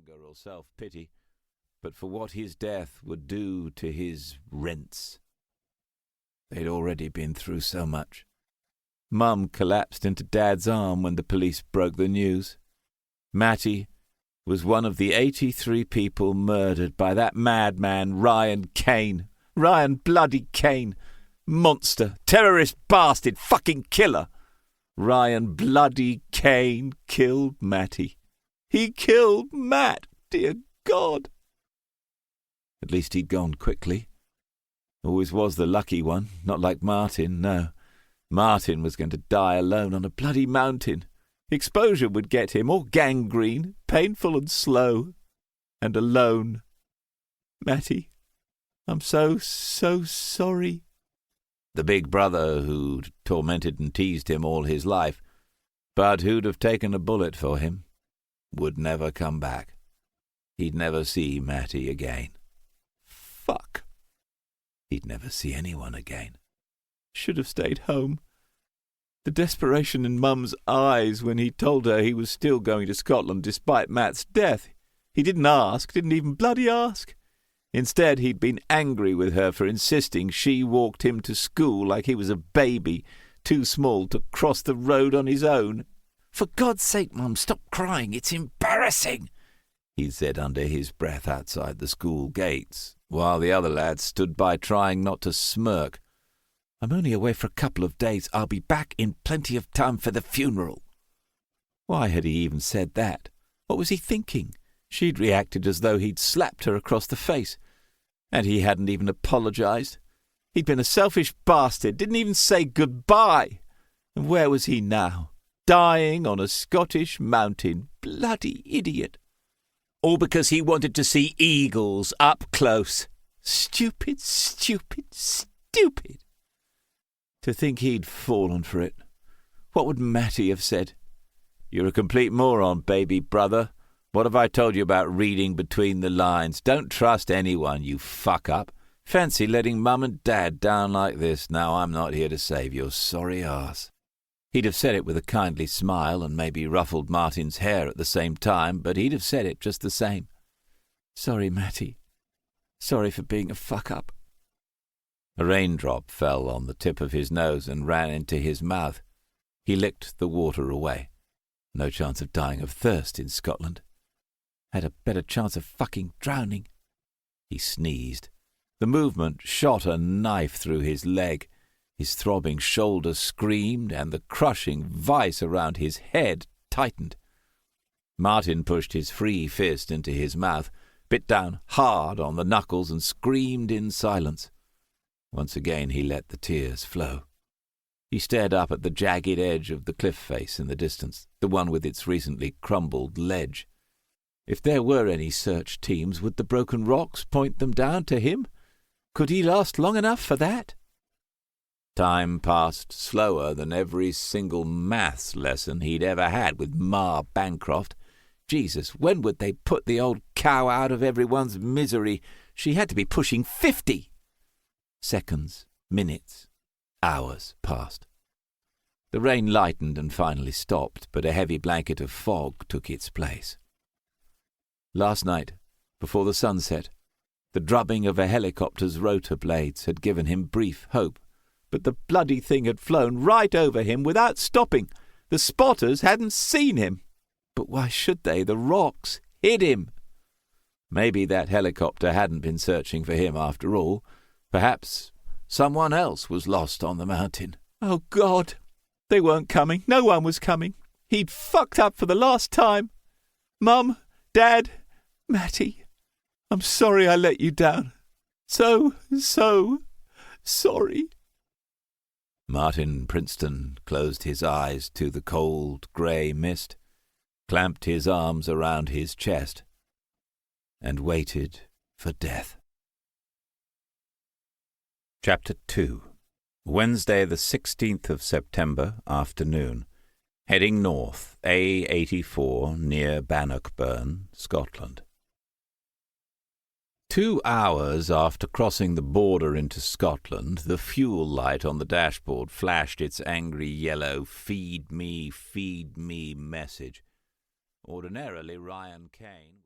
anger or self-pity, but for what his death would do to his rents. They'd already been through so much. Mum collapsed into Dad's arm when the police broke the news. Matty was one of the 83 people murdered by that madman Ryan Kaine. Ryan bloody Kaine. Monster, terrorist bastard, fucking killer. Ryan bloody Kaine killed Matty. He killed Matt, dear God. At least he'd gone quickly. Always was the lucky one, not like Martin, no. Martin was going to die alone on a bloody mountain. Exposure would get him, or gangrene, painful and slow, and alone. Matty, I'm so sorry. The big brother who'd tormented and teased him all his life, but who'd have taken a bullet for him, would never come back. He'd never see Matty again. Fuck. He'd never see anyone again. Should have stayed home. The desperation in Mum's eyes when he told her he was still going to Scotland despite Matt's death. He didn't even bloody ask. Instead, he'd been angry with her for insisting she walked him to school like he was a baby, too small to cross the road on his own. "For God's sake, Mum, stop crying. It's embarrassing," he said under his breath outside the school gates, while the other lads stood by trying not to smirk. "I'm only away for a couple of days. I'll be back in plenty of time for the funeral." Why had he even said that? What was he thinking? She'd reacted as though he'd slapped her across the face. And he hadn't even apologized. He'd been a selfish bastard, didn't even say goodbye. And where was he now? Dying on a Scottish mountain. Bloody idiot. All because he wanted to see eagles up close. Stupid, stupid, stupid. To think he'd fallen for it. What would Matty have said? "You're a complete moron, baby brother. What have I told you about reading between the lines? Don't trust anyone, you fuck-up. Fancy letting Mum and Dad down like this. Now I'm not here to save your sorry arse." He'd have said it with a kindly smile and maybe ruffled Martin's hair at the same time, but he'd have said it just the same. "Sorry, Matty. Sorry for being a fuck-up." A raindrop fell on the tip of his nose and ran into his mouth. He licked the water away. No chance of dying of thirst in Scotland. Had a better chance of fucking drowning. He sneezed. The movement shot a knife through his leg. His throbbing shoulder screamed, and the crushing vice around his head tightened. Martin pushed his free fist into his mouth, bit down hard on the knuckles, and screamed in silence. Once again he let the tears flow. He stared up at the jagged edge of the cliff face in the distance, the one with its recently crumbled ledge. If there were any search teams, would the broken rocks point them down to him? Could he last long enough for that? Time passed slower than every single maths lesson he'd ever had with Ma Bancroft. Jesus, when would they put the old cow out of everyone's misery? She had to be pushing 50. Seconds, minutes, hours passed. The rain lightened and finally stopped, but a heavy blanket of fog took its place. Last night, before the sunset, the drubbing of a helicopter's rotor blades had given him brief hope, but the bloody thing had flown right over him without stopping. The spotters hadn't seen him. But why should they? The rocks hid him. Maybe that helicopter hadn't been searching for him after all. Perhaps someone else was lost on the mountain. Oh, God! They weren't coming. No one was coming. He'd fucked up for the last time. Mum, Dad, Matty, I'm sorry I let you down. So sorry. Martin Princeton closed his eyes to the cold grey mist, clamped his arms around his chest, and waited for death. Chapter 2. Wednesday the 16th of September, afternoon. Heading north, A84, near Bannockburn, Scotland. 2 hours after crossing the border into Scotland, the fuel light on the dashboard flashed its angry yellow feed me message. Ordinarily, Ryan Kaine